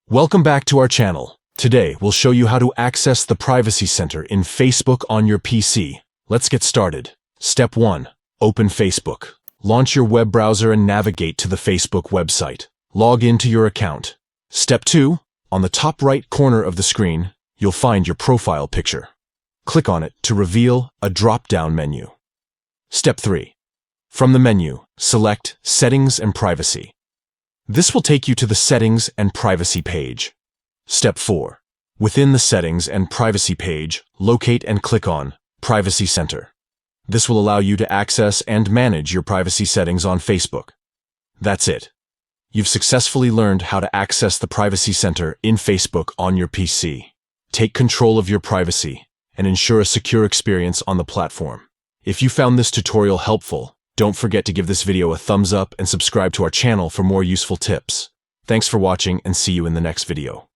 Welcome back to our channel. Today, we'll show you how to access the Privacy Center in Facebook on your PC. Let's get started. Step 1. Open Facebook. Launch your web browser and navigate to the Facebook website. Log into your account. Step 2. On the top right corner of the screen, you'll find your profile picture. Click on it to reveal a drop-down menu. Step 3. From the menu, select Settings and Privacy. This will take you to the Settings and Privacy page. Step 4. Within the Settings and Privacy page, locate and click on Privacy Center. This will allow you to access and manage your privacy settings on Facebook. That's it. You've successfully learned how to access the Privacy Center in Facebook on your PC. Take control of your privacy and ensure a secure experience on the platform. If you found this tutorial helpful, don't forget to give this video a thumbs up and subscribe to our channel for more useful tips. Thanks for watching and see you in the next video.